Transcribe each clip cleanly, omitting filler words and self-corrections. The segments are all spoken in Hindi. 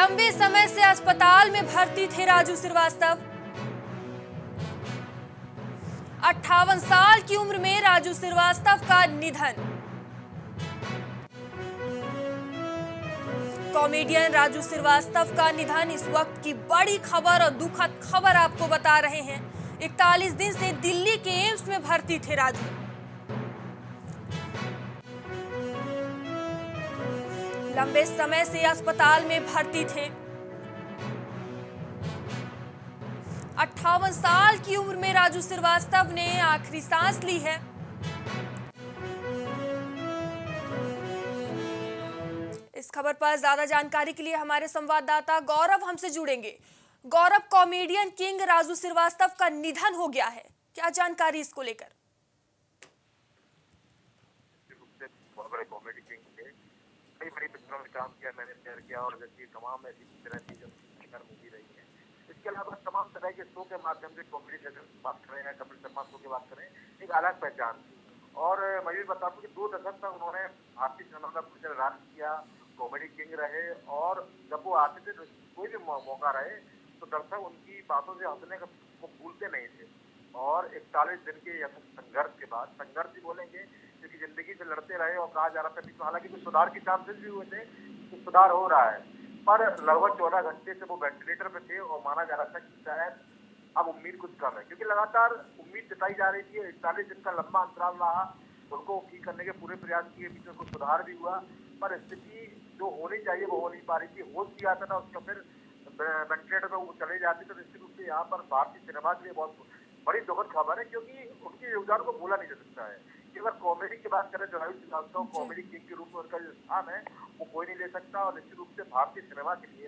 लंबे समय से अस्पताल में भर्ती थे राजू श्रीवास्तव। 58 साल की उम्र में राजू श्रीवास्तव का निधन। कॉमेडियन राजू श्रीवास्तव का निधन इस वक्त की बड़ी खबर और दुखद खबर आपको बता रहे हैं। 41 दिन से दिल्ली के एम्स में भर्ती थे राजू। लंबे समय से अस्पताल में भर्ती थे। 58 साल की उम्र में राजू श्रीवास्तव ने आखिरी सांस ली है। इस खबर पर ज्यादा जानकारी के लिए हमारे संवाददाता गौरव हमसे जुड़ेंगे। गौरव, कॉमेडियन किंग राजू श्रीवास्तव का निधन हो गया है, क्या जानकारी इसको लेकर? बहुत बड़े कॉमेडी किंग थे, कई बड़ी पिक्चरों में काम किया, मैंने शेयर किया और जैसी तमाम ऐसी पिक्चरें थी जो मूवी रही है। इसके अलावा तमाम तरह के शो के माध्यम से कॉमेडी सेशन बात करें या कपिल शर्मा शो की बात करें, एक अलग पहचान थी। और मैं भी बता दूं कि 2 दशक तक उन्होंने भारतीय सिनेमा का कुछ राज किया, कॉमेडी किंग रहे। और जब वो आते थे कोई भी मौका रहे तो दर्शक उनकी बातों से हंसने को भूलते नहीं थे। और 41 दिन के संघर्ष के बाद, संघर्ष ही बोलेंगे क्योंकि जिंदगी से लड़ते रहे और कहा जा रहा था बीच में हालांकि कुछ सुधार के चांसेस भी हुए थे, कुछ सुधार हो रहा है, पर लगभग 14 घंटे से वो वेंटिलेटर पे थे और माना जा रहा था कि शायद अब उम्मीद कुछ कम है, क्योंकि लगातार उम्मीद जताई जा रही थी। 41 दिन का लंबा अंतराल रहा, उनको ठीक करने के पूरे प्रयास किए, बीच में कुछ सुधार भी हुआ, पर स्थिति जो होनी चाहिए वो हो नहीं पा रही थी। होश भी आता था उसका, फिर वेंटिलेटर पे वो चले जाते, तो निश्चित रूप से यहाँ पर भारतीय सिनेमा के लिए बहुत बड़ी दुखद खबर है, क्योंकि उनके योगदान को भूला नहीं जा सकता है। कि अगर कॉमेडी की बात करें तो राजू श्रीवास्तव कॉमेडी किंग के रूप में उनका जो स्थान है वो कोई नहीं ले सकता। और निश्चित रूप से भारतीय सिनेमा के लिए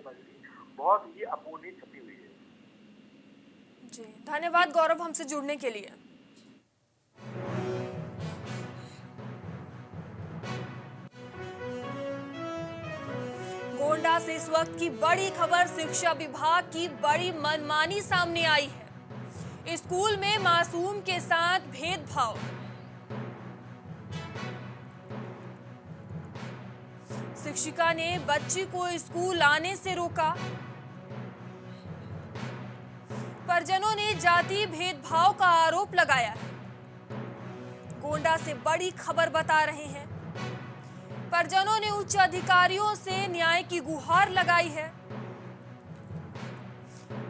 बहुत ही अपूर्णीय क्षति हुई है। जी, धन्यवाद गौरव हमसे जुड़ने के लिए। गोंडा से इस वक्त की बड़ी खबर, शिक्षा विभाग की बड़ी मनमानी सामने आई है। स्कूल में मासूम के साथ भेदभाव। शिक्षिका ने बच्ची को स्कूल आने से रोका। परिजनों ने जाति भेदभाव का आरोप लगाया है। गोंडा से बड़ी खबर बता रहे हैं। परिजनों ने उच्च अधिकारियों से न्याय की गुहार लगाई है।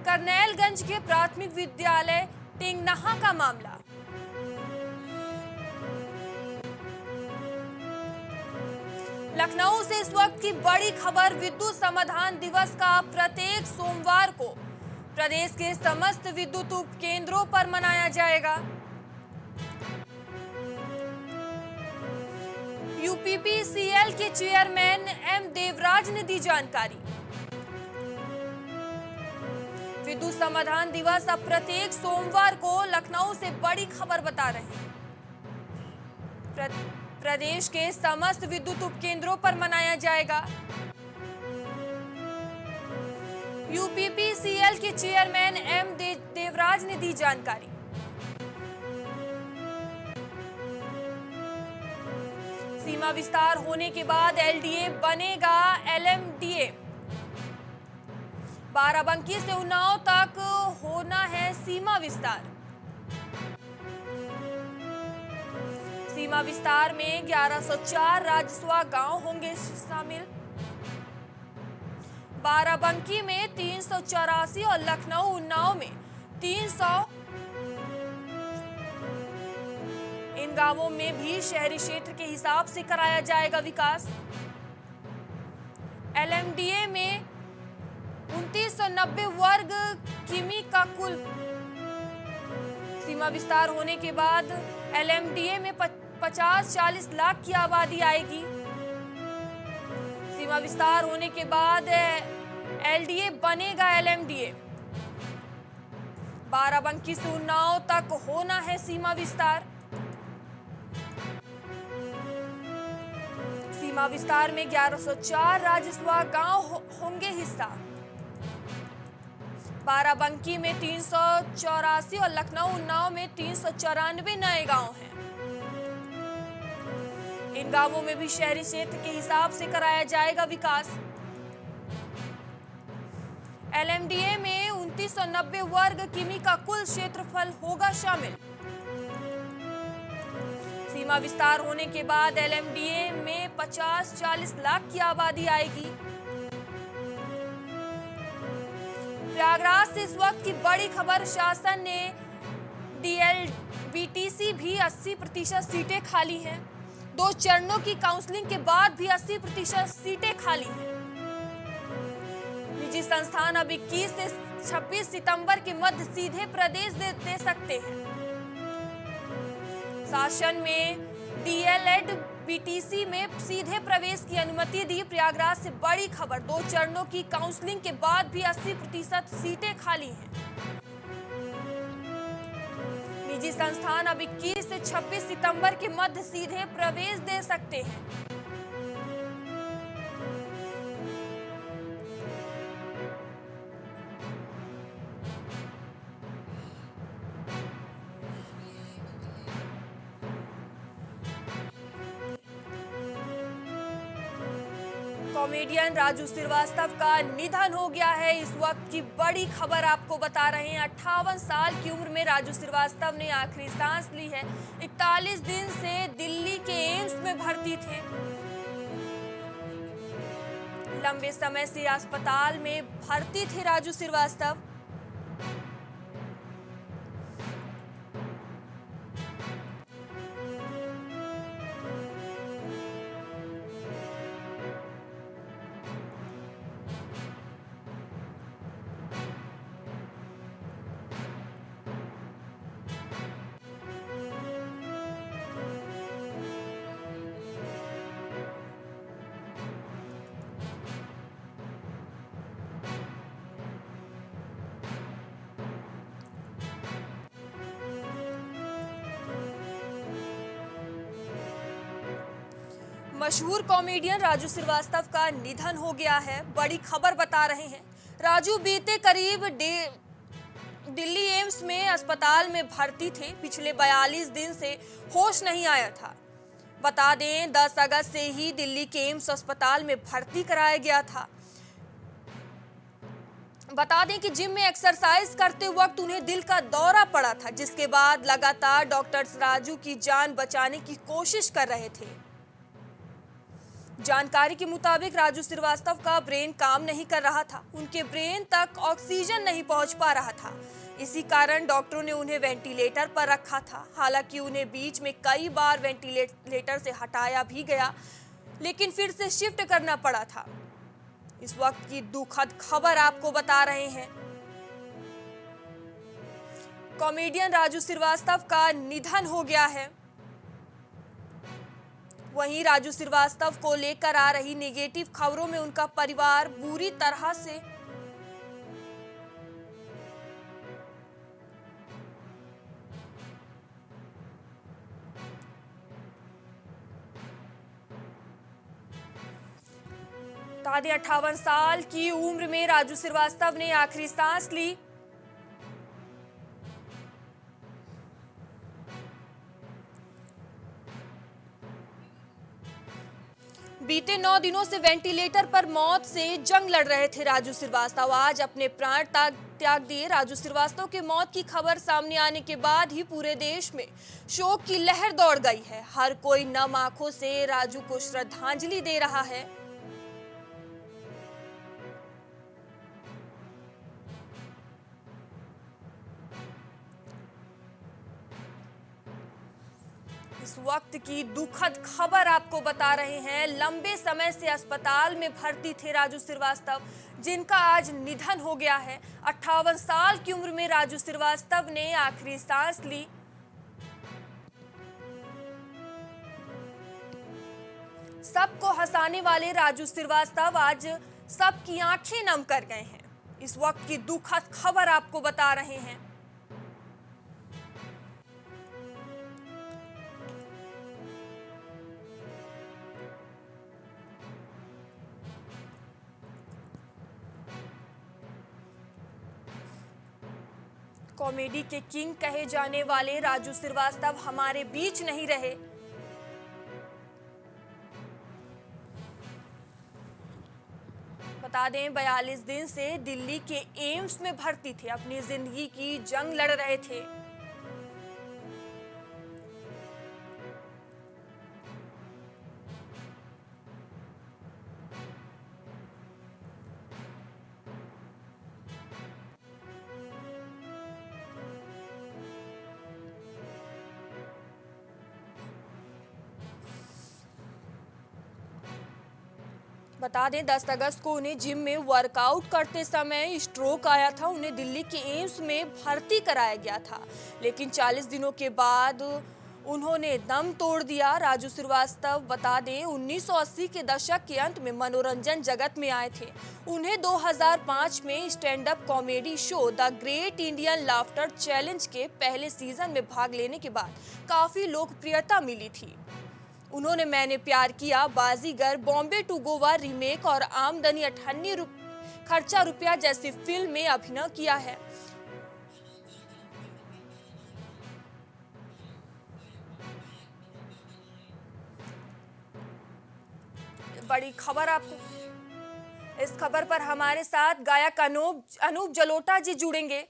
करनैलगंज के प्राथमिक विद्यालय टेंगनहा का मामला। लखनऊ से इस वक्त की बड़ी खबर, विद्युत समाधान दिवस का प्रत्येक सोमवार को प्रदेश के समस्त विद्युत उपकेंद्रों पर मनाया जाएगा। यूपीपीसीएल के चेयरमैन एम देवराज ने दी जानकारी। विद्युत समाधान दिवस अब प्रत्येक सोमवार को लखनऊ से बड़ी खबर बता रहे हैं। प्रदेश के समस्त विद्युत उपकेंद्रों पर मनाया जाएगा। यूपीपीसीएल के चेयरमैन एम देवराज ने दी जानकारी। सीमा विस्तार होने के बाद एलडीए बनेगा एलएमडीए। बाराबंकी से उन्नाव तक होना है सीमा विस्तार। सीमा विस्तार में 1104 राजस्व गांव होंगे शामिल। बाराबंकी में 384 और लखनऊ उन्नाव में 300। इन गांवों में भी शहरी क्षेत्र के हिसाब से कराया जाएगा विकास। एलएमडीए में 2990 वर्ग किमी का कुल। सीमा विस्तार होने के बाद एलएमडीए में 50-40 लाख की आबादी आएगी। सीमा विस्तार होने के बाद एलडीए बनेगा एलएमडीए। बाराबंकी से उन्नाव तक होना है सीमा विस्तार। सीमा विस्तार में 1104 राजस्व गांव होंगे हिस्सा। बाराबंकी में 384 और लखनऊ उन्नाव में 394 नए गांव हैं। इन गांवों में भी शहरी क्षेत्र के हिसाब से कराया जाएगा विकास। एलएमडीए में 2990 वर्ग किमी का कुल क्षेत्रफल होगा शामिल। सीमा विस्तार होने के बाद एलएमडीए में 50-40 लाख की आबादी आएगी। प्रयागराज से इस वक्त की बड़ी खबर, शासन ने डीएलबीटीसी भी 80% सीटें खाली हैं। 2 चरणों की काउंसलिंग के बाद भी 80% सीटें खाली हैं। निजी संस्थान अब 21 से 26 सितंबर के मध्य सीधे प्रवेश दे सकते हैं। शासन में डीएलएड बीटीसी में सीधे प्रवेश की अनुमति दी। प्रयागराज से बड़ी खबर, 2 चरणों की काउंसलिंग के बाद भी 80% सीटें खाली हैं। निजी संस्थान अब 21 से 26 सितंबर के मध्य सीधे प्रवेश दे सकते हैं। कॉमेडियन राजू श्रीवास्तव का निधन हो गया है। इस वक्त की बड़ी खबर आपको बता रहे हैं। 58 साल की उम्र में राजू श्रीवास्तव ने आखिरी सांस ली है। 41 दिन से दिल्ली के एम्स में भर्ती थे। लंबे समय से अस्पताल में भर्ती थे राजू श्रीवास्तव। मशहूर कॉमेडियन राजू श्रीवास्तव का निधन हो गया है। बड़ी खबर बता रहे हैं। राजू बीते करीब दिल्ली एम्स में अस्पताल में भर्ती थे। पिछले 42 दिन से होश नहीं आया था। बता दें 10 अगस्त से ही दिल्ली के एम्स अस्पताल में भर्ती कराया गया था। बता दें कि जिम में एक्सरसाइज करते वक्त उन्हें दिल का दौरा पड़ा था, जिसके बाद लगातार डॉक्टर्स राजू की जान बचाने की कोशिश कर रहे थे। जानकारी के मुताबिक राजू श्रीवास्तव का ब्रेन काम नहीं कर रहा था। उनके ब्रेन तक ऑक्सीजन नहीं पहुंच पा रहा था। इसी कारण डॉक्टरों ने उन्हें वेंटिलेटर पर रखा था। हालांकि उन्हें बीच में कई बार वेंटिलेटर से हटाया भी गया, लेकिन फिर से शिफ्ट करना पड़ा था। इस वक्त की दुखद खबर आपको बता रहे हैं। कॉमेडियन राजू श्रीवास्तव का निधन हो गया है। वहीं राजू श्रीवास्तव को लेकर आ रही नेगेटिव खबरों में उनका परिवार बुरी तरह से तादे 58 साल की उम्र में राजू श्रीवास्तव ने आखिरी सांस ली। बीते 9 दिनों से वेंटिलेटर पर मौत से जंग लड़ रहे थे राजू श्रीवास्तव। आज अपने प्राण त्याग दिए। राजू श्रीवास्तव के मौत की खबर सामने आने के बाद ही पूरे देश में शोक की लहर दौड़ गई है। हर कोई नम आंखों से राजू को श्रद्धांजलि दे रहा है। इस वक्त की दुखद खबर आपको बता रहे हैं। लंबे समय से अस्पताल में भर्ती थे राजू श्रीवास्तव, जिनका आज निधन हो गया है। 58 साल की उम्र में राजू श्रीवास्तव ने आखिरी सांस ली। सबको हंसाने वाले राजू श्रीवास्तव आज सबकी आंखें नम कर गए हैं। इस वक्त की दुखद खबर आपको बता रहे हैं। कॉमेडी के किंग कहे जाने वाले राजू श्रीवास्तव हमारे बीच नहीं रहे। बता दें 42 दिन से दिल्ली के एम्स में भर्ती थे, अपनी जिंदगी की जंग लड़ रहे थे। बता दें 10 अगस्त को उन्हें जिम में वर्कआउट करते समय स्ट्रोक आया था। उन्हें दिल्ली के एम्स में भर्ती कराया गया था, लेकिन 40 दिनों के बाद उन्होंने दम तोड़ दिया। राजू श्रीवास्तव बता दें 1980 के दशक के अंत में मनोरंजन जगत में आए थे। उन्हें 2005 में stand up comedy show the great Indian laughter challenge के पहले सीजन में भाग लेने के बाद काफी लोकप्रियता मिली थी। उन्होंने मैंने प्यार किया, बाजीगर, बॉम्बे टू गोवा रीमेक और आमदनी 98 खर्चा रुपया जैसी फिल्म में अभिनय किया है। बड़ी खबर आपको, इस खबर पर हमारे साथ गायक अनूप जलोटा जी जुड़ेंगे।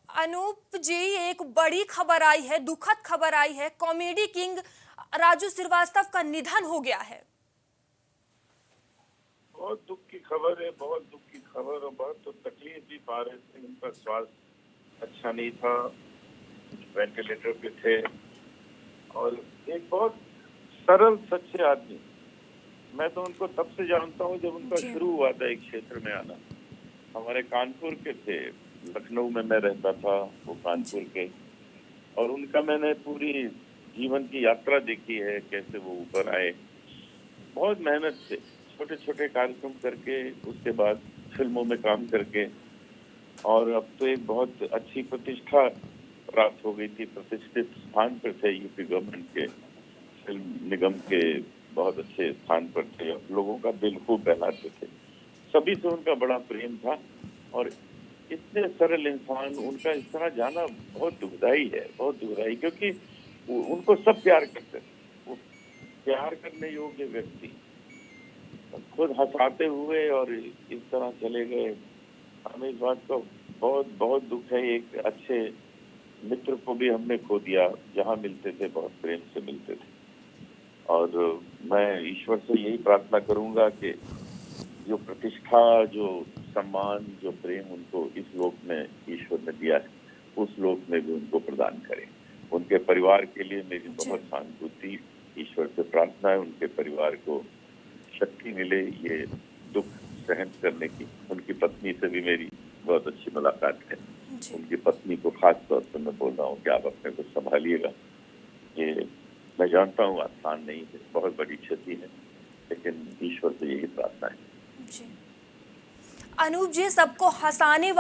अनूप जी, एक बड़ी खबर आई है, दुखद खबर आई है, कॉमेडी किंग राजू श्रीवास्तव का निधन हो गया है। बहुत दुख की खबर है, बहुत दुख की खबर और बहुत तो तकलीफ भी पा रहे थे। उनका स्वास्थ्य अच्छा नहीं था, वेंटिलेटर पे थे और एक बहुत सरल सच्चे आदमी। मैं तो उनको तब से जानता हूँ जब उनका शुरू हुआ था एक क्षेत्र में आना। हमारे कानपुर के थे, लखनऊ में मैं रहता था, वो कानपुर के, और उनका मैंने पूरी जीवन की यात्रा देखी है, कैसे वो ऊपर आए। बहुत मेहनत से छोटे छोटे कार्यक्रम करके, उसके बाद फिल्मों में काम करके, और अब तो एक बहुत अच्छी प्रतिष्ठा प्राप्त हो गई थी। प्रतिष्ठित स्थान पर थे, यूपी गवर्नमेंट के फिल्म निगम के बहुत अच्छे स्थान पर थे, लोगों का दिल खूब बहलाते थे। सभी से उनका बड़ा प्रेम था और इतने सरल इंसान, उनका इस तरह जाना बहुत दुखदाई है, बहुत दुखदाई, क्योंकि उनको सब प्यार करते थे। वो प्यार करने योग्य व्यक्ति, खुद हंसाते हुए और इस तरह चले गए। हमें इस बात का बहुत बहुत दुख है। एक अच्छे मित्र को भी हमने खो दिया, जहाँ मिलते थे बहुत प्रेम से मिलते थे। और मैं ईश्वर से यही प्रार्थना करूंगा कि जो प्रतिष्ठा, जो सम्मान, जो प्रेम उनको इस लोक में ईश्वर ने दिया है, उस लोक में भी उनको प्रदान करें। उनके परिवार के लिए मेरी बहुत सहानुभूति, ईश्वर से प्रार्थना है उनके परिवार को शक्ति मिले ये दुख सहन करने की। उनकी पत्नी से भी मेरी बहुत अच्छी मुलाकात है। उनकी पत्नी को खास तौर पर मैं बोल रहा हूँ कि आप अपने को संभालिएगा। ये मैं जानता हूँ आसान नहीं है, बहुत बड़ी क्षति है, लेकिन ईश्वर से यही प्रार्थना है। अनूप जी, सबको हंसाने